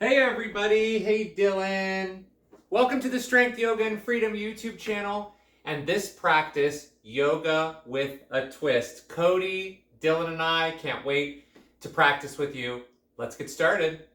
Hey everybody, hey Dylan. Welcome to the Strength Yoga and Freedom YouTube channel and this practice, Yoga with a Twist. Cody, Dylan and I can't wait to practice with you. Let's get started.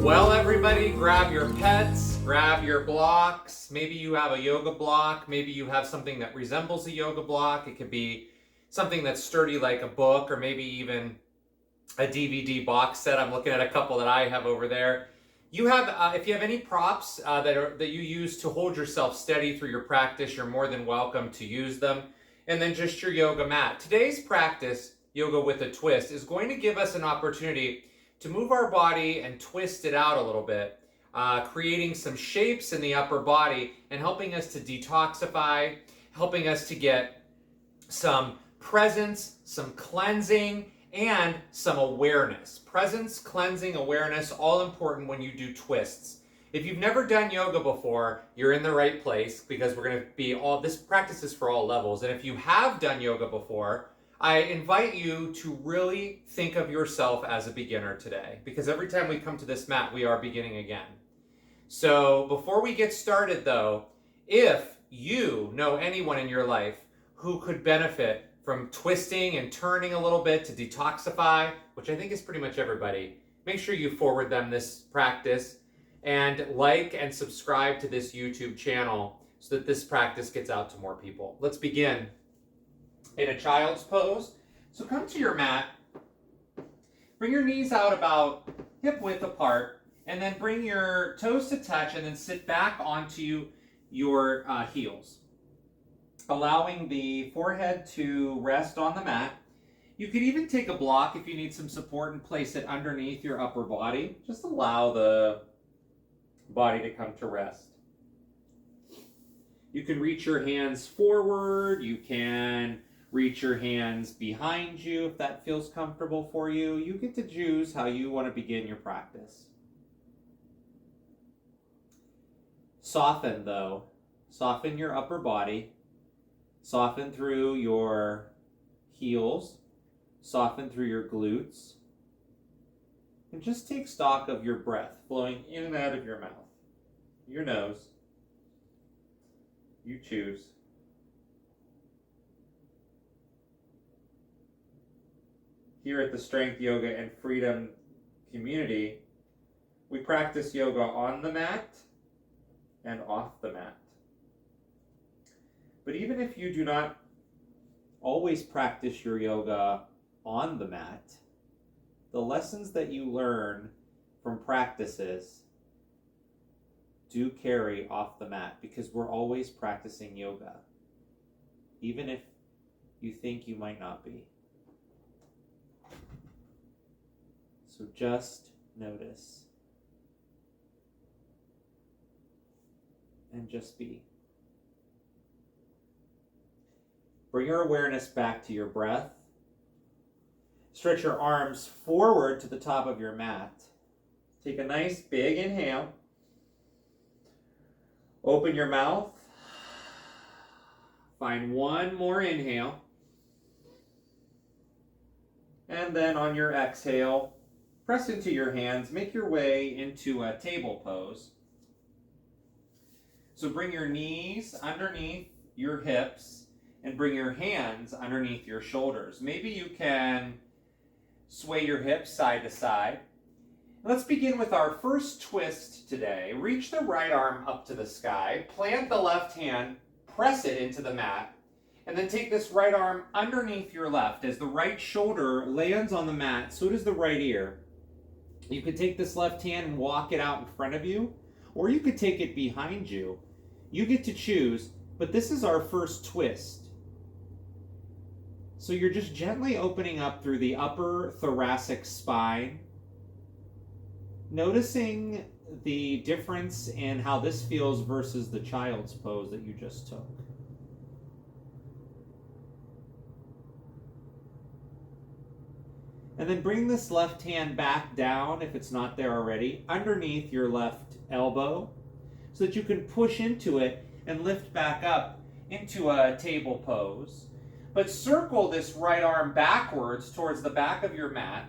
Well, everybody, grab your pets, grab your blocks. Maybe you have a yoga block. Maybe you have something that resembles a yoga block. It could be something that's sturdy like a book, or maybe even a DVD box set. I'm looking at a couple that I have over there. You have, if you have any props that you use to hold yourself steady through your practice, you're more than welcome to use them. And then just your yoga mat. Today's practice, Yoga with a Twist, is going to give us an opportunity to move our body and twist it out a little bit, creating some shapes in the upper body and helping us to detoxify, helping us to get some presence, some cleansing, and some awareness. Presence, cleansing, awareness, all important when you do twists. If you've never done yoga before, you're in the right place because we're going to be this practice is for all levels. And if you have done yoga before, I invite you to really think of yourself as a beginner today, because every time we come to this mat, we are beginning again. So before we get started though, if you know anyone in your life who could benefit from twisting and turning a little bit to detoxify, which I think is pretty much everybody, make sure you forward them this practice and like and subscribe to this YouTube channel so that this practice gets out to more people. Let's begin in a child's pose. So come to your mat, bring your knees out about hip width apart, and then bring your toes to touch and then sit back onto your heels, allowing the forehead to rest on the mat. You could even take a block if you need some support and place it underneath your upper body. Just allow the body to come to rest. You can reach your hands forward. You can reach your hands behind you if that feels comfortable for you. You get to choose how you want to begin your practice. Soften though. Soften your upper body. Soften through your heels. Soften through your glutes. And just take stock of your breath flowing in and out of your mouth, your nose. You choose. Here at the Strength Yoga and Freedom community, we practice yoga on the mat and off the mat. But even if you do not always practice your yoga on the mat, the lessons that you learn from practices do carry off the mat, because we're always practicing yoga, even if you think you might not be. So just notice and just be. Bring your awareness back to your breath. Stretch your arms forward to the top of your mat. Take a nice big inhale. Open your mouth. Find one more inhale. And then on your exhale, press into your hands. Make your way into a table pose. So bring your knees underneath your hips and bring your hands underneath your shoulders. Maybe you can sway your hips side to side. Let's begin with our first twist today. Reach the right arm up to the sky, plant the left hand, press it into the mat, and then take this right arm underneath your left. As the right shoulder lands on the mat, so does the right ear. You could take this left hand and walk it out in front of you, or you could take it behind you. You get to choose, but this is our first twist. So you're just gently opening up through the upper thoracic spine, noticing the difference in how this feels versus the child's pose that you just took. And then bring this left hand back down, if it's not there already, underneath your left elbow so that you can push into it and lift back up into a table pose. But circle this right arm backwards towards the back of your mat,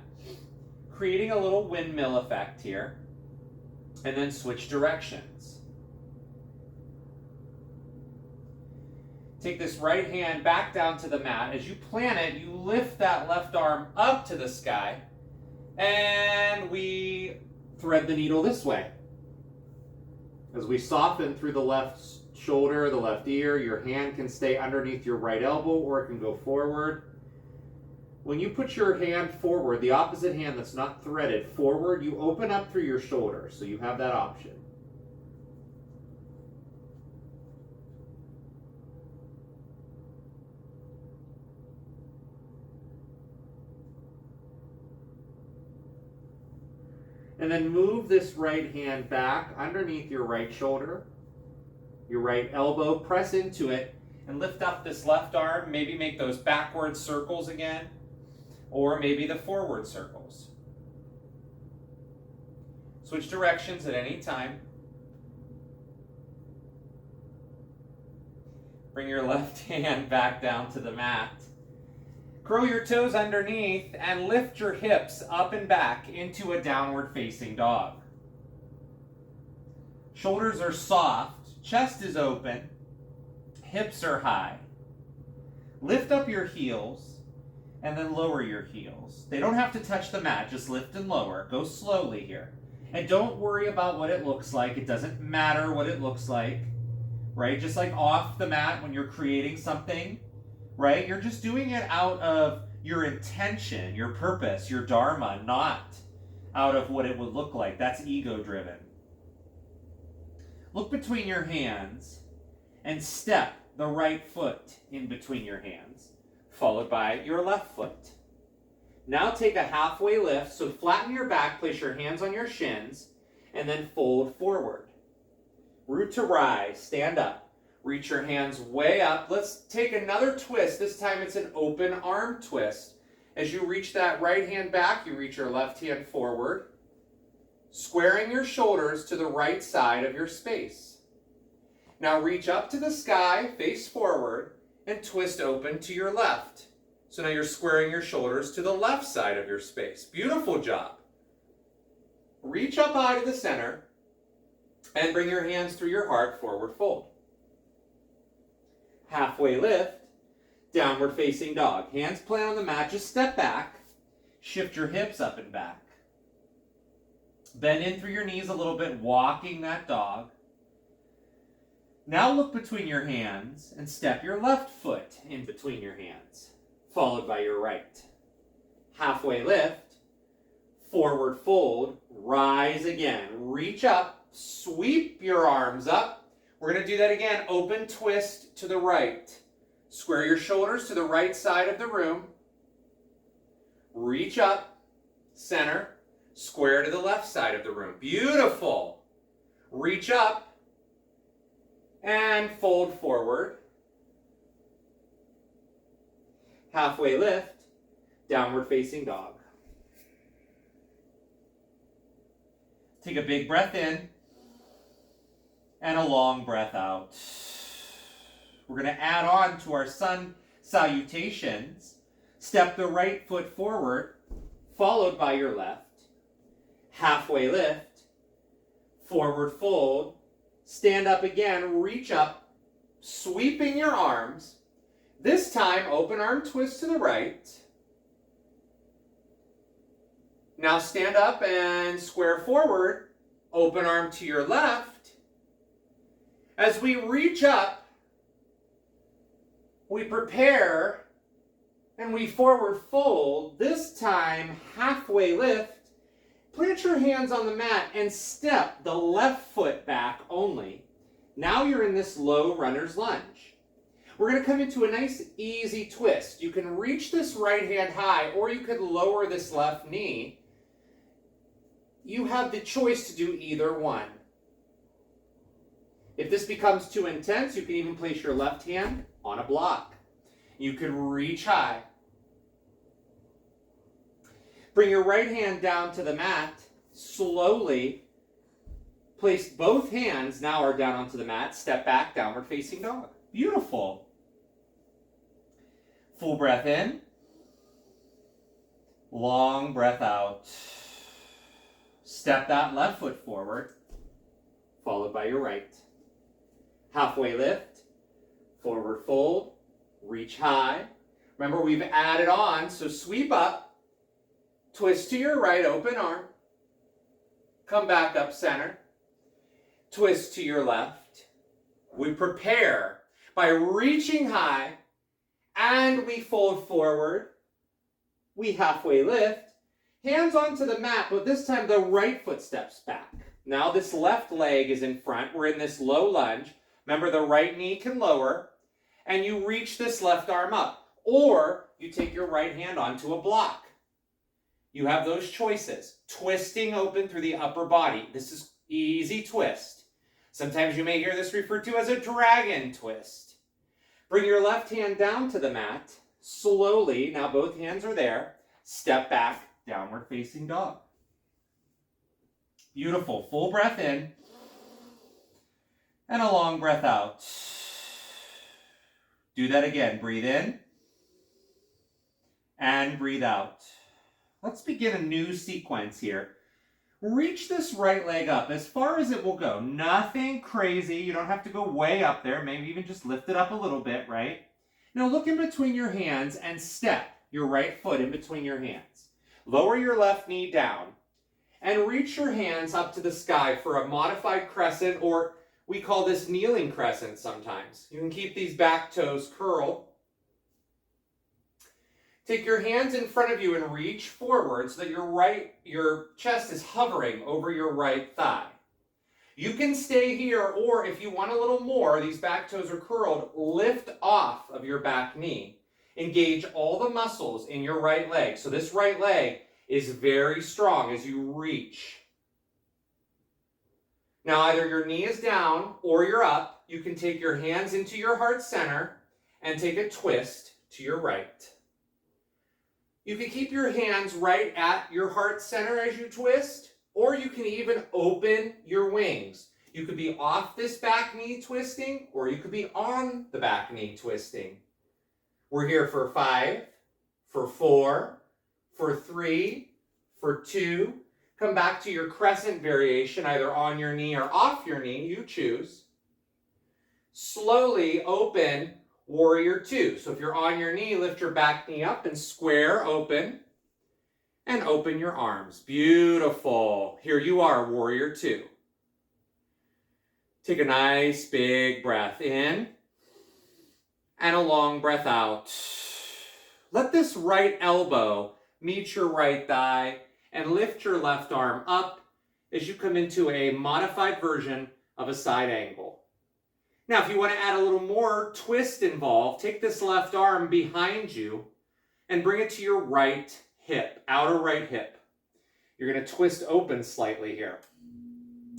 creating a little windmill effect here. And then switch directions. Take this right hand back down to the mat. As you plant it, you lift that left arm up to the sky, and we thread the needle this way. As we soften through the left shoulder, the left ear, your hand can stay underneath your right elbow or it can go forward. When you put your hand forward, the opposite hand that's not threaded forward, you open up through your shoulder, so you have that option. And then move this right hand back underneath your right shoulder, your right elbow, press into it, and lift up this left arm. Maybe make those backward circles again, or maybe the forward circles. Switch directions at any time. Bring your left hand back down to the mat. Curl your toes underneath and lift your hips up and back into a downward facing dog. Shoulders are soft, chest is open, hips are high. Lift up your heels and then lower your heels. They don't have to touch the mat, just lift and lower. Go slowly here. And don't worry about what it looks like. It doesn't matter what it looks like, right? Just like off the mat when you're creating something, right? You're just doing it out of your intention, your purpose, your dharma, not out of what it would look like. That's ego-driven. Look between your hands and step the right foot in between your hands, followed by your left foot. Now take a halfway lift, so flatten your back, place your hands on your shins, and then fold forward. Root to rise, stand up. Reach your hands way up. Let's take another twist. This time it's an open arm twist. As you reach that right hand back, you reach your left hand forward, squaring your shoulders to the right side of your space. Now reach up to the sky, face forward, and twist open to your left. So now you're squaring your shoulders to the left side of your space. Beautiful job. Reach up high to the center and bring your hands through your heart, forward fold. Halfway lift, downward facing dog. Hands plant on the mat, just step back. Shift your hips up and back. Bend in through your knees a little bit, walking that dog. Now look between your hands and step your left foot in between your hands, followed by your right. Halfway lift, forward fold, rise again. Reach up, sweep your arms up. We're going to do that again. Open twist to the right. Square your shoulders to the right side of the room. Reach up, center, square to the left side of the room. Beautiful. Reach up and fold forward. Halfway lift, downward facing dog. Take a big breath in and a long breath out. We're going to add on to our sun salutations. Step the right foot forward, followed by your left. Halfway lift, forward fold, stand up again, reach up, sweeping your arms. This time, open arm twist to the right. Now stand up and square forward, open arm to your left. As we reach up, we prepare and we forward fold. This time, halfway lift. Plant your hands on the mat and step the left foot back only. Now you're in this low runner's lunge. We're going to come into a nice easy twist. You can reach this right hand high, or you could lower this left knee. You have the choice to do either one. If this becomes too intense, you can even place your left hand on a block. You can reach high. Bring your right hand down to the mat. Slowly place both hands, now are down onto the mat. Step back, downward facing dog. Beautiful. Full breath in. Long breath out. Step that left foot forward, followed by your right. Halfway lift, forward fold, reach high. Remember, we've added on, so sweep up, twist to your right, open arm, come back up center, twist to your left. We prepare by reaching high, and we fold forward. We halfway lift, hands onto the mat, but this time the right foot steps back. Now this left leg is in front. We're in this low lunge. Remember, the right knee can lower, and you reach this left arm up, or you take your right hand onto a block. You have those choices. Twisting open through the upper body. This is easy twist. Sometimes you may hear this referred to as a dragon twist. Bring your left hand down to the mat. Slowly, now both hands are there. Step back, downward facing dog. Beautiful. Full breath in. And a long breath out. Do that again. Breathe in. And breathe out. Let's begin a new sequence here. Reach this right leg up as far as it will go. Nothing crazy. You don't have to go way up there. Maybe even just lift it up a little bit, right? Now look in between your hands and step your right foot in between your hands. Lower your left knee down and reach your hands up to the sky for a modified crescent, or we call this kneeling crescent sometimes. You can keep these back toes curled. Take your hands in front of you and reach forward so that your chest is hovering over your right thigh. You can stay here, or if you want a little more, these back toes are curled, lift off of your back knee. Engage all the muscles in your right leg. So this right leg is very strong as you reach. Now either your knee is down or you're up. You can take your hands into your heart center and take a twist to your right. You can keep your hands right at your heart center as you twist, or you can even open your wings. You could be off this back knee twisting, or you could be on the back knee twisting. We're here for 5, for 4, for 3, for 2. Come back to your crescent variation, either on your knee or off your knee, you choose. Slowly open warrior 2. So if you're on your knee, lift your back knee up and square open. And open your arms. Beautiful. Here you are, warrior 2. Take a nice big breath in and a long breath out. Let this right elbow meet your right thigh and lift your left arm up as you come into a modified version of a side angle. Now, if you want to add a little more twist involved, take this left arm behind you and bring it to your right hip, outer right hip. You're going to twist open slightly here.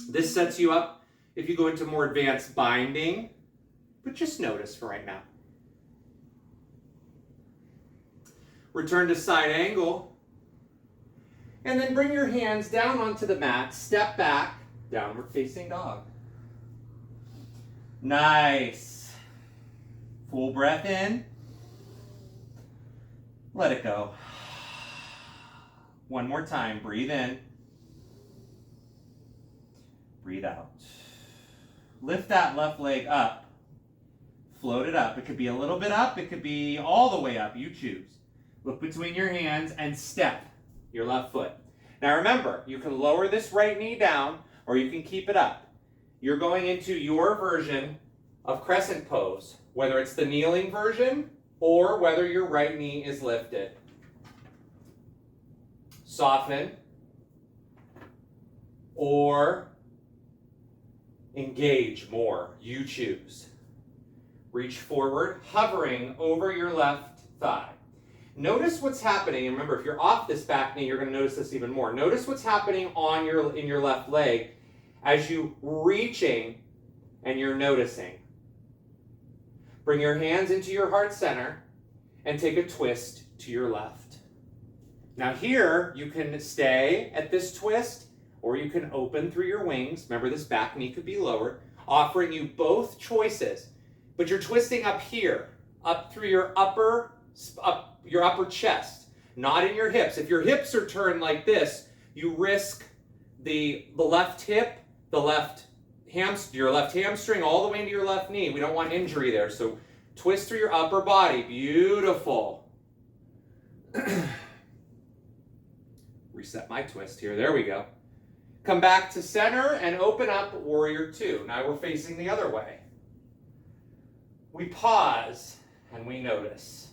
This sets you up if you go into more advanced binding, but just notice for right now. Return to side angle, and then bring your hands down onto the mat, step back, downward facing dog. Nice. Full breath in. Let it go. One more time. Breathe in. Breathe out. Lift that left leg up. Float it up. It could be a little bit up. It could be all the way up. You choose. Look between your hands and step your left foot. Now remember, you can lower this right knee down or you can keep it up. You're going into your version of crescent pose, whether it's the kneeling version or whether your right knee is lifted. Soften or engage more. You choose. Reach forward, hovering over your left thigh. Notice what's happening. And remember, if you're off this back knee, you're going to notice this even more. Notice what's happening in your left leg as you reaching and you're noticing. Bring your hands into your heart center and take a twist to your left. Now here, you can stay at this twist, or you can open through your wings. Remember, this back knee could be lowered, offering you both choices. But you're twisting up here, up through your upper chest, not in your hips. If your hips are turned like this, you risk the left hip, your left hamstring all the way into your left knee. We don't want injury there. So twist through your upper body. Beautiful. Reset my twist here. There we go. Come back to center and open up warrior two. Now we're facing the other way. We pause and we notice.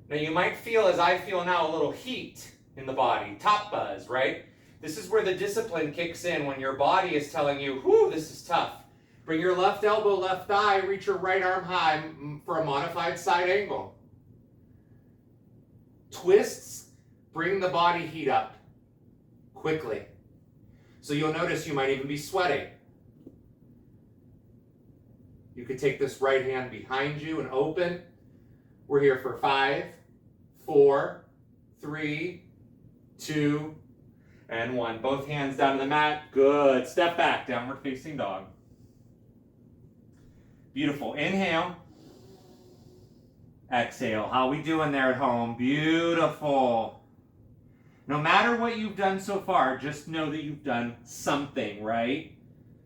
Now you might feel, as I feel now, a little heat in the body. Top buzz, right? This is where the discipline kicks in, when your body is telling you, whew, this is tough. Bring your left elbow, left thigh, reach your right arm high for a modified side angle. Twists bring the body heat up quickly. So you'll notice you might even be sweating. You could take this right hand behind you and open. We're here for 5, 4, 3, 2, and 1. Both hands down to the mat. Good. Step back, downward facing dog. Beautiful. Inhale. Exhale. How we doing there at home? Beautiful. No matter what you've done so far, just know that you've done something, right?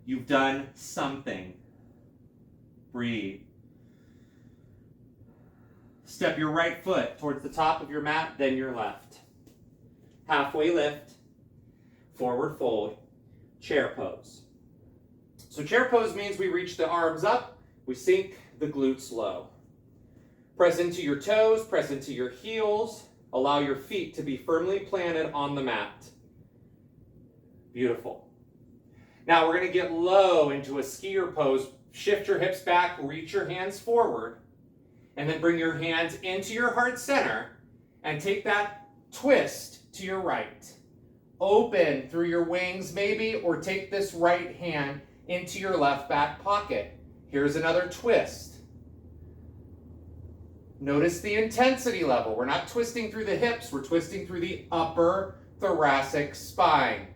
You've done something. Breathe. Step your right foot towards the top of your mat, then your left. Halfway lift, forward fold, chair pose. So chair pose means we reach the arms up, we sink the glutes low. Press into your toes, press into your heels, allow your feet to be firmly planted on the mat. Beautiful. Now we're going to get low into a skier pose. Shift your hips back, reach your hands forward, and then bring your hands into your heart center and take that twist to your right. Open through your wings maybe, or take this right hand into your left back pocket. Here's another twist. Notice the intensity level. We're not twisting through the hips, we're twisting through the upper thoracic spine.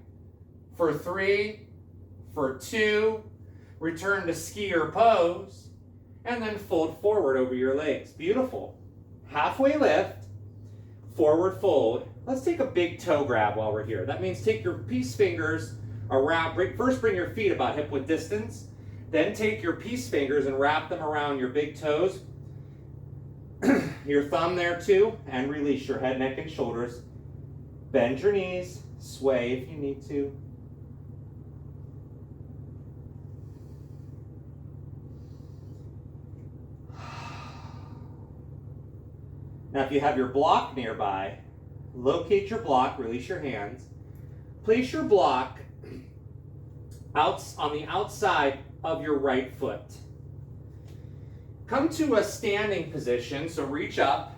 For 3, for 2, return to skier pose, and then fold forward over your legs. Beautiful. Halfway lift, forward fold. Let's take a big toe grab while we're here. That means take your peace fingers around, first bring your feet about hip width distance, then take your peace fingers and wrap them around your big toes, your thumb there too, and release your head, neck, and shoulders. Bend your knees, sway if you need to. Now if you have your block nearby, locate your block, release your hands. Place your block on the outside of your right foot. Come to a standing position, so reach up,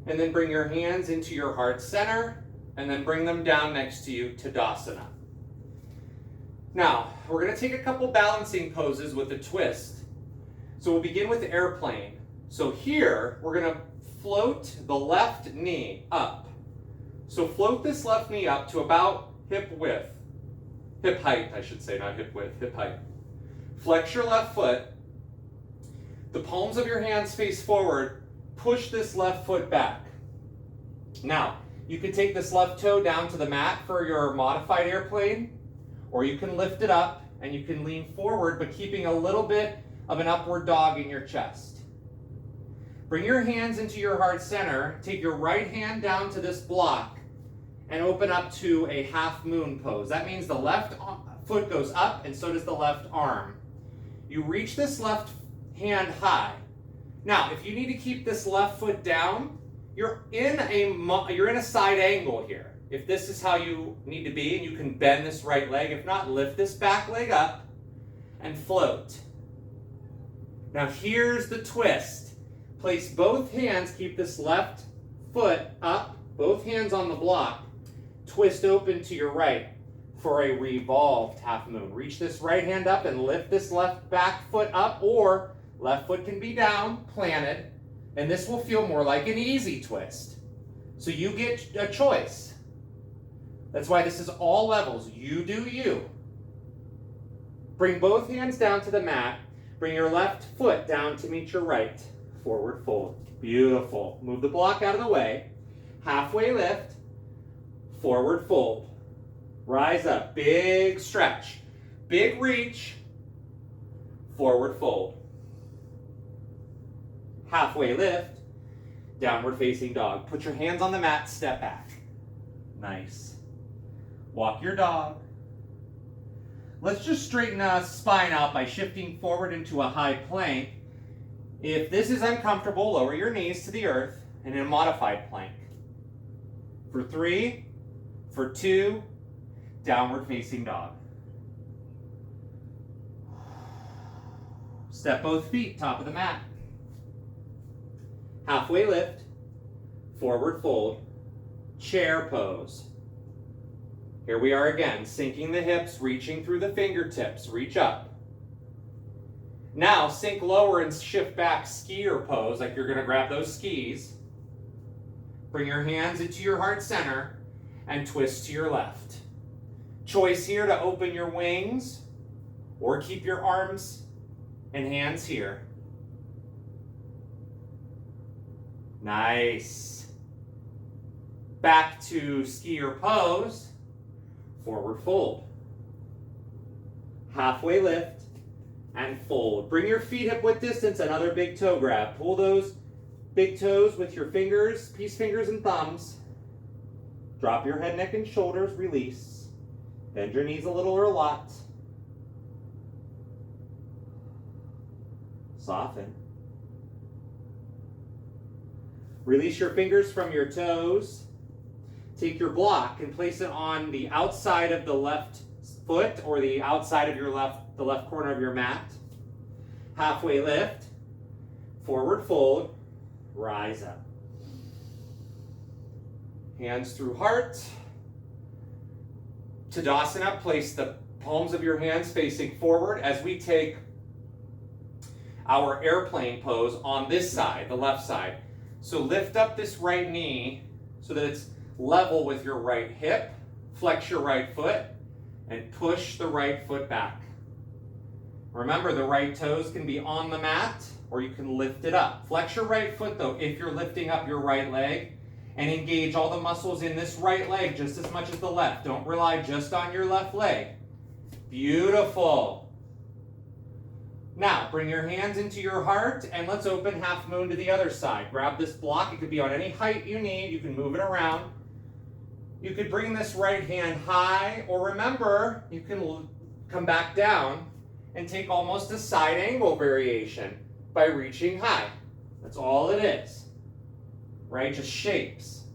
and then bring your hands into your heart center, and then bring them down next to you, Tadasana. Now, we're going to take a couple balancing poses with a twist. So we'll begin with airplane. So here, we're going to float the left knee up. So float this left knee up to about hip height, I should say, not hip width, hip height. Flex your left foot. The palms of your hands face forward. Push this left foot back. Now, you can take this left toe down to the mat for your modified airplane, or you can lift it up and you can lean forward, but keeping a little bit of an upward dog in your chest. Bring your hands into your heart center. Take your right hand down to this block and open up to a half moon pose. That means the left foot goes up and so does the left arm. You reach this left hand high. Now, if you need to keep this left foot down, you're in a side angle here. If this is how you need to be, and you can bend this right leg. If not, lift this back leg up and float. Now here's the twist. Place both hands, keep this left foot up, both hands on the block, twist open to your right for a revolved half moon. Reach this right hand up and lift this left back foot up, or left foot can be down, planted, and this will feel more like an easy twist. So you get a choice. That's why this is all levels. You do you. Bring both hands down to the mat. Bring your left foot down to meet your right. Forward fold. Beautiful. Move the block out of the way. Halfway lift. Forward fold. Rise up. Big stretch. Big reach. Forward fold. Halfway lift. Downward facing dog. Put your hands on the mat. Step back. Nice. Walk your dog. Let's just straighten the spine out by shifting forward into a high plank. If this is uncomfortable, lower your knees to the earth and in a modified plank. For 3, for 2, downward facing dog. Step both feet, top of the mat. Halfway lift, forward fold, chair pose. Here we are again, sinking the hips, reaching through the fingertips, reach up. Now sink lower and shift back, skier pose, like you're gonna grab those skis. Bring your hands into your heart center and twist to your left. Choice here to open your wings or keep your arms and hands here. Nice. Back to skier pose. Forward fold. Halfway lift and fold. Bring your feet hip width distance, another big toe grab. Pull those big toes with your fingers, peace fingers and thumbs. Drop your head, neck, and shoulders, release. Bend your knees a little or a lot. Soften. Release your fingers from your toes. Take your block and place it on the outside of the left foot or the outside of the left corner of your mat. Halfway lift, forward fold, rise up. Hands through heart. Tadasana, place the palms of your hands facing forward as we take our airplane pose on this side, the left side. So lift up this right knee so that it's level with your right hip, flex your right foot, and push the right foot back. Remember, the right toes can be on the mat, or you can lift it up. Flex your right foot, though, if you're lifting up your right leg, and engage all the muscles in this right leg just as much as the left. Don't rely just on your left leg. Beautiful. Now, bring your hands into your heart, and let's open half moon to the other side. Grab this block. It could be on any height you need. You can move it around. You could bring this right hand high, or remember, you can come back down and take almost a side angle variation by reaching high. That's all it is, right? Just shapes.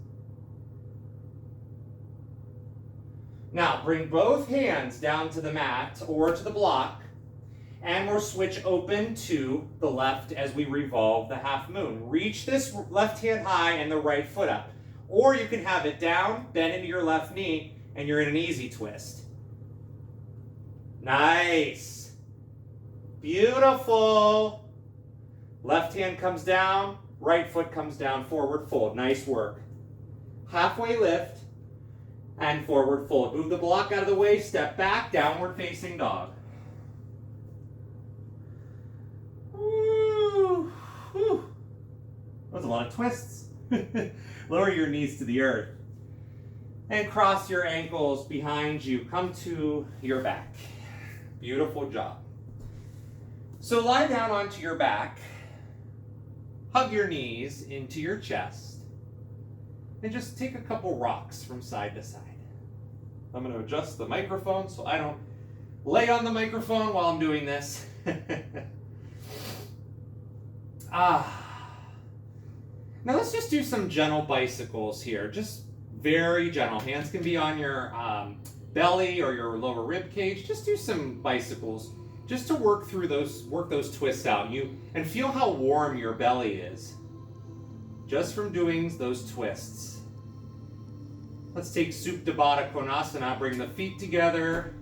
Now, bring both hands down to the mat or to the block, and we'll switch open to the left as we revolve the half moon. Reach this left hand high and the right foot up. Or you can have it down, bend into your left knee, and you're in an easy twist. Nice. Beautiful. Left hand comes down, right foot comes down, forward fold. Nice work. Halfway lift and forward fold. Move the block out of the way, step back, downward facing dog. Woo. Whew. That was a lot of twists. Lower your knees to the earth and cross your ankles behind you. Come to your back. Beautiful job. So lie down onto your back. Hug your knees into your chest. And just take a couple rocks from side to side. I'm going to adjust the microphone so I don't lay on the microphone while I'm doing this. Now let's just do some gentle bicycles here. Just very gentle. Hands can be on your belly or your lower rib cage. Just do some bicycles just to work those twists out. And feel how warm your belly is just from doing those twists. Let's take Supta Baddha Konasana. Bring the feet together.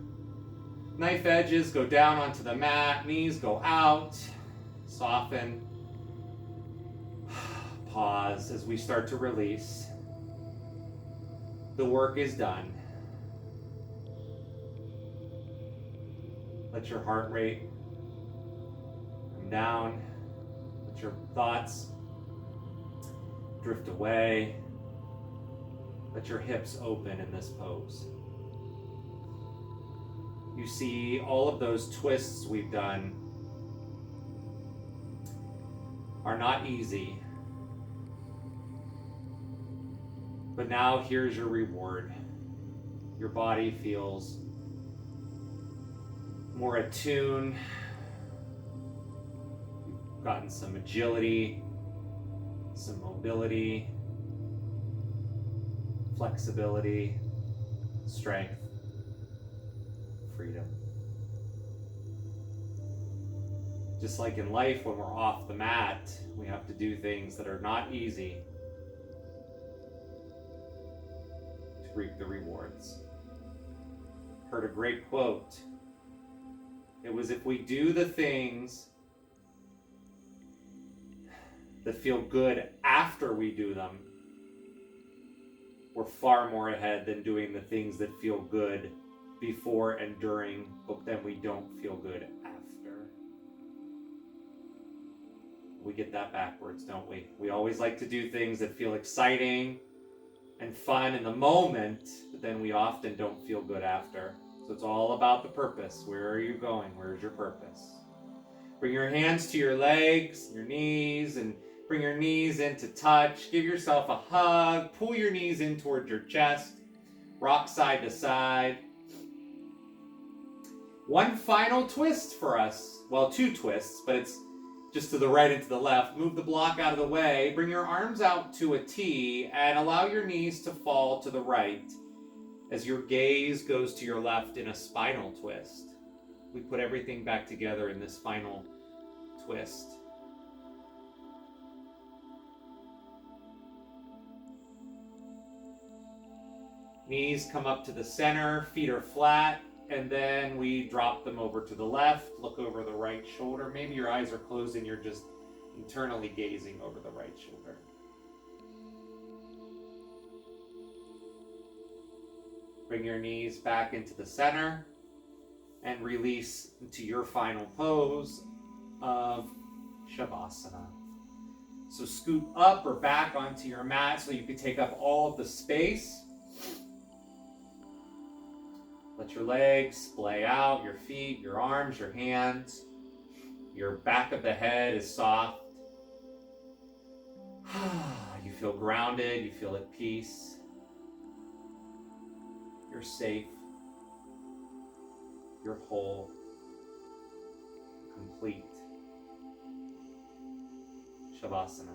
Knife edges go down onto the mat. Knees go out. Soften. Pause as we start to release. the work is done. Let your heart rate come down. Let your thoughts drift away. Let your hips open in this pose. You see all of those twists we've done are not easy. But now here's your reward. Your body feels more attuned. You've gotten some agility, some mobility, flexibility, strength, freedom. Just like in life, when we're off the mat, we have to do things that are not easy to reap the rewards. Heard a great quote. It was, if we do the things that feel good after we do them, we're far more ahead than doing the things that feel good before and during, but then we don't feel good after. We get that backwards, don't we? We always like to do things that feel exciting and fun in the moment, but then we often don't feel good after. So it's all about the purpose. Where are you going? Where's your purpose? Bring your hands to your legs, your knees, and bring your knees into touch. Give yourself a hug. Pull your knees in towards your chest. Rock side to side. One final twist for us. Well, two twists, but it's just to the right and to the left. Move the block out of the way. Bring your arms out to a T and allow your knees to fall to the right as your gaze goes to your left in a spinal twist. We put everything back together in this final twist. Knees come up to the center, feet are flat, and then we drop them over to the left. Look over the right shoulder. Maybe your eyes are closed and you're just internally gazing over the right shoulder. Bring your knees back into the center and release into your final pose of Shavasana. So scoot up or back onto your mat so you can take up all of the space. Let your legs splay out, your feet, your arms, your hands. Your back of the head is soft. You feel grounded, you feel at peace. You're safe. You're whole. Complete. Shavasana.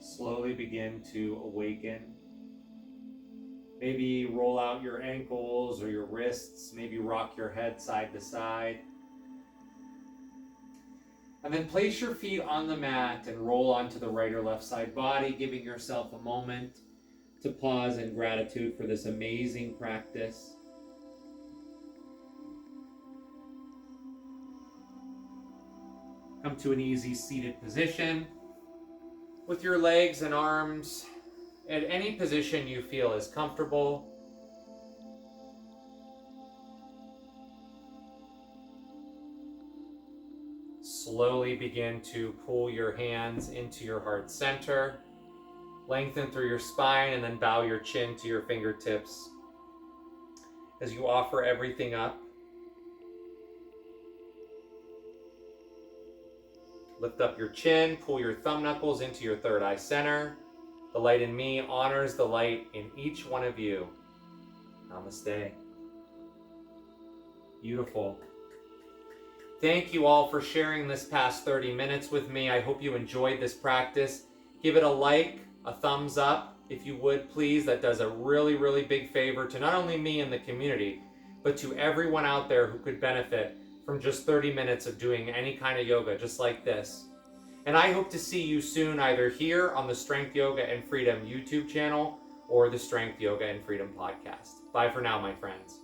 Slowly begin to awaken. Maybe roll out your ankles or your wrists. Maybe rock your head side to side. And then place your feet on the mat and roll onto the right or left side body, giving yourself a moment to pause in gratitude for this amazing practice. Come to an easy seated position with your legs and arms at any position you feel is comfortable. Slowly begin to pull your hands into your heart center. Lengthen through your spine and then bow your chin to your fingertips as you offer everything up. Lift up your chin, pull your thumb knuckles into your third eye center. The light in me honors the light in each one of you. Namaste. Beautiful. Thank you all for sharing this past 30 minutes with me. I hope you enjoyed this practice. Give it a like, a thumbs up, if you would, please. That does a really, really big favor to not only me and the community, but to everyone out there who could benefit from just 30 minutes of doing any kind of yoga just like this. And I hope to see you soon, either here on the Strength Yoga and Freedom YouTube channel or the Strength Yoga and Freedom podcast. Bye for now, my friends.